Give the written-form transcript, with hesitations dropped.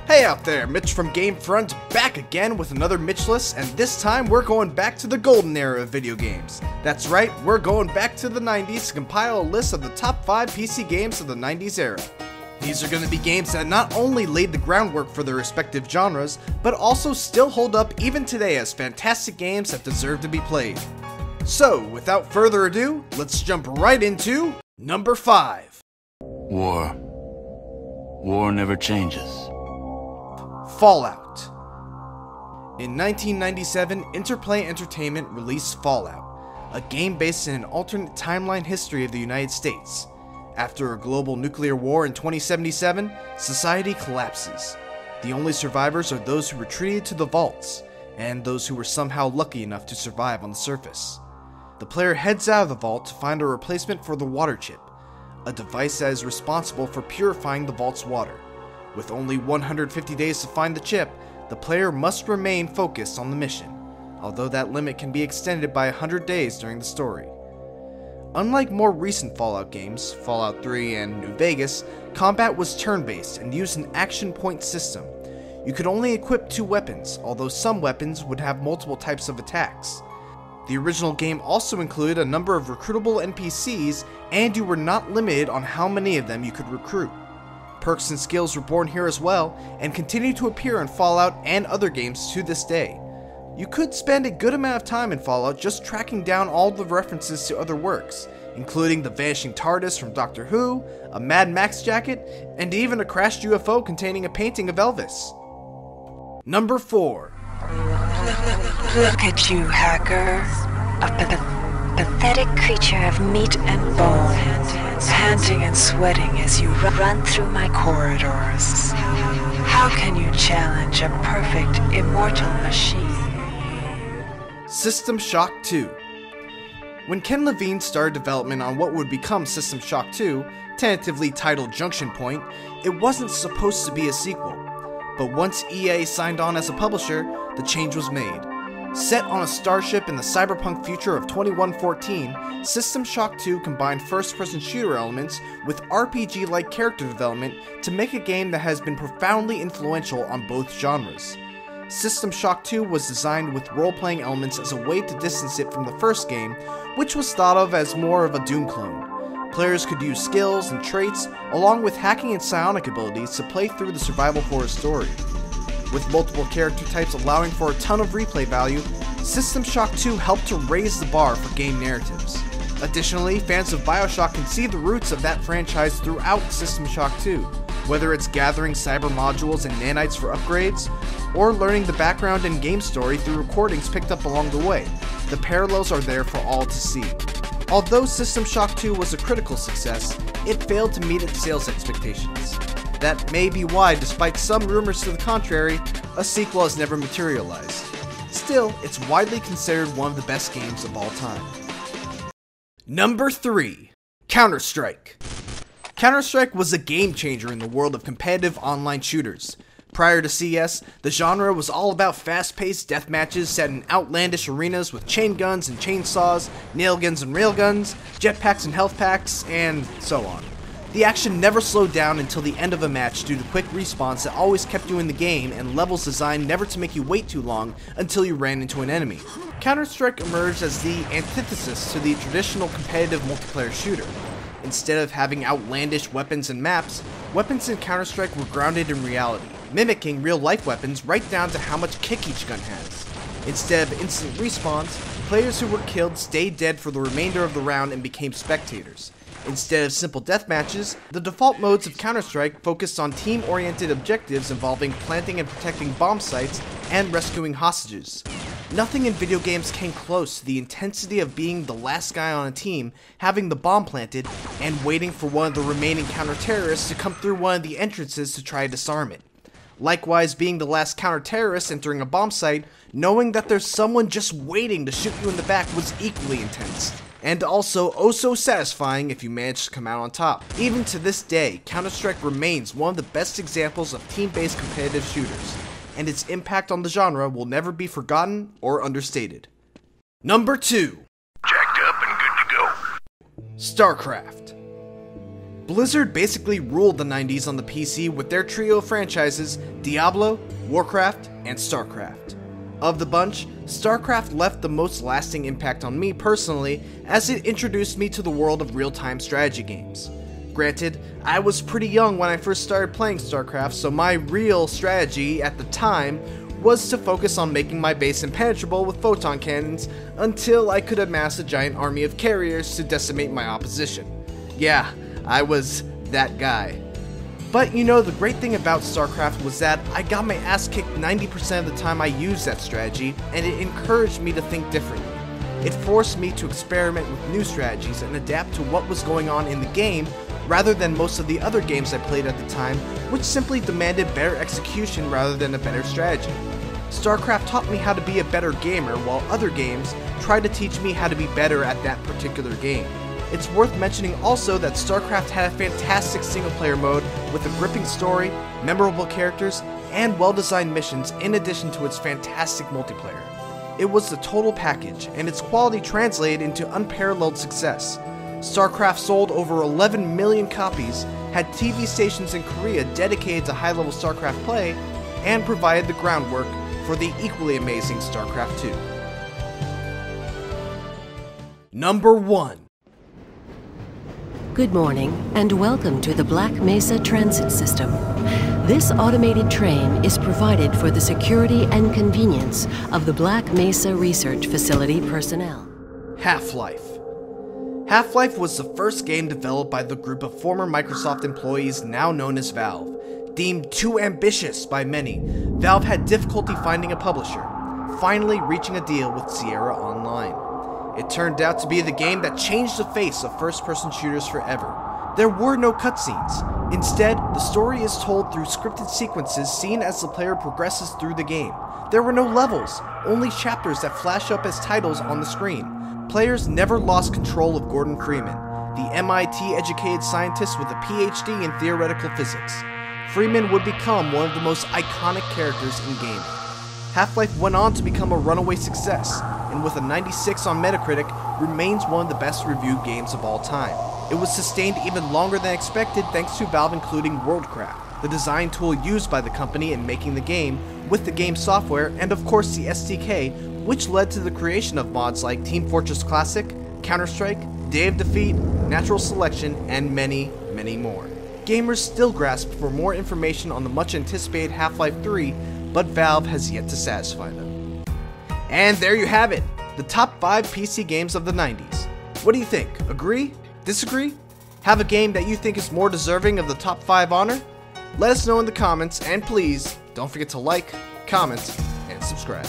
Hey out there, Mitch from GameFront back again with another Mitch-List, and this time we're going back to the golden era of video games. That's right, we're going back to the 90s to compile a list of the top 5 PC games of the 90s era. These are going to be games that not only laid the groundwork for their respective genres, but also still hold up even today as fantastic games that deserve to be played. So, without further ado, let's jump right into number 5. War. War never changes. Fallout. In 1997, Interplay Entertainment released Fallout, a game based in an alternate timeline history of the United States. After a global nuclear war in 2077, society collapses. The only survivors are those who retreated to the vaults, and those who were somehow lucky enough to survive on the surface. The player heads out of the vault to find a replacement for the water chip, a device that is responsible for purifying the vault's water. With only 150 days to find the chip, the player must remain focused on the mission, although that limit can be extended by 100 days during the story. Unlike more recent Fallout games, Fallout 3 and New Vegas, combat was turn-based and used an action point system. You could only equip 2 weapons, although some weapons would have multiple types of attacks. The original game also included a number of recruitable NPCs, and you were not limited on how many of them you could recruit. Perks and skills were born here as well, and continue to appear in Fallout and other games to this day. You could spend a good amount of time in Fallout just tracking down all the references to other works, including the vanishing TARDIS from Doctor Who, a Mad Max jacket, and even a crashed UFO containing a painting of Elvis. Number 4. Look at you, hacker. A pathetic creature of meat and bone, panting and sweating as you run through my corridors. How can you challenge a perfect, immortal machine? System Shock 2. When Ken Levine started development on what would become System Shock 2, tentatively titled Junction Point, it wasn't supposed to be a sequel. But once EA signed on as a publisher, the change was made. Set on a starship in the cyberpunk future of 2114, System Shock 2 combined first-person shooter elements with RPG-like character development to make a game that has been profoundly influential on both genres. System Shock 2 was designed with role-playing elements as a way to distance it from the first game, which was thought of as more of a Doom clone. Players could use skills and traits, along with hacking and psionic abilities to play through the survival horror story. With multiple character types allowing for a ton of replay value, System Shock 2 helped to raise the bar for game narratives. Additionally, fans of BioShock can see the roots of that franchise throughout System Shock 2, whether it's gathering cyber modules and nanites for upgrades, or learning the background and game story through recordings picked up along the way. The parallels are there for all to see. Although System Shock 2 was a critical success, it failed to meet its sales expectations. That may be why, despite some rumors to the contrary, a sequel has never materialized. Still, it's widely considered one of the best games of all time. Number 3. CounterStrike. CounterStrike was a game changer in the world of competitive online shooters. Prior to CS, the genre was all about fast-paced deathmatches set in outlandish arenas with chain guns and chainsaws, nail guns and railguns, jetpacks and health packs, and so on. The action never slowed down until the end of a match due to quick respawns that always kept you in the game and levels designed never to make you wait too long until you ran into an enemy. Counter-Strike emerged as the antithesis to the traditional competitive multiplayer shooter. Instead of having outlandish weapons and maps, weapons in Counter-Strike were grounded in reality, mimicking real-life weapons right down to how much kick each gun has. Instead of instant respawns, players who were killed stayed dead for the remainder of the round and became spectators. Instead of simple deathmatches, the default modes of Counter-Strike focused on team-oriented objectives involving planting and protecting bomb sites and rescuing hostages. Nothing in video games came close to the intensity of being the last guy on a team, having the bomb planted, and waiting for one of the remaining counter-terrorists to come through one of the entrances to try to disarm it. Likewise, being the last counter-terrorist entering a bomb site, knowing that there's someone just waiting to shoot you in the back was equally intense. And also oh so satisfying if you manage to come out on top. Even to this day, Counter-Strike remains one of the best examples of team-based competitive shooters, and its impact on the genre will never be forgotten or understated. Number 2. Jacked up and good to go. Starcraft. Blizzard basically ruled the 90s on the PC with their trio of franchises Diablo, Warcraft, and Starcraft. Of the bunch, Starcraft left the most lasting impact on me personally, as it introduced me to the world of real-time strategy games. Granted, I was pretty young when I first started playing Starcraft, so my real strategy at the time was to focus on making my base impenetrable with photon cannons until I could amass a giant army of carriers to decimate my opposition. Yeah, I was that guy. But you know, the great thing about Starcraft was that I got my ass kicked 90% of the time I used that strategy, and it encouraged me to think differently. It forced me to experiment with new strategies and adapt to what was going on in the game, rather than most of the other games I played at the time, which simply demanded better execution rather than a better strategy. Starcraft taught me how to be a better gamer, while other games tried to teach me how to be better at that particular game. It's worth mentioning also that Starcraft had a fantastic single-player mode with a gripping story, memorable characters, and well-designed missions in addition to its fantastic multiplayer. It was the total package, and its quality translated into unparalleled success. Starcraft sold over 11 million copies, had TV stations in Korea dedicated to high-level Starcraft play, and provided the groundwork for the equally amazing Starcraft 2. Number 1. Good morning, and welcome to the Black Mesa Transit System. This automated train is provided for the security and convenience of the Black Mesa Research Facility personnel. HalfLife. HalfLife was the first game developed by the group of former Microsoft employees now known as Valve. Deemed too ambitious by many, Valve had difficulty finding a publisher, finally reaching a deal with Sierra Online. It turned out to be the game that changed the face of first-person shooters forever. There were no cutscenes. Instead, the story is told through scripted sequences seen as the player progresses through the game. There were no levels, only chapters that flash up as titles on the screen. Players never lost control of Gordon Freeman, the MIT-educated scientist with a PhD in theoretical physics. Freeman would become one of the most iconic characters in gaming. Half-Life went on to become a runaway success, and with a 96 on Metacritic, remains one of the best reviewed games of all time. It was sustained even longer than expected thanks to Valve including WorldCraft, the design tool used by the company in making the game, with the game software, and of course the SDK, which led to the creation of mods like Team Fortress Classic, CounterStrike, Day of Defeat, Natural Selection, and many, many more. Gamers still grasp for more information on the much anticipated Half-Life 3, but Valve has yet to satisfy them. And there you have it, the top 5 PC games of the 90s. What do you think? Agree? Disagree? Have a game that you think is more deserving of the top 5 honor? Let us know in the comments, and please, don't forget to like, comment, and subscribe.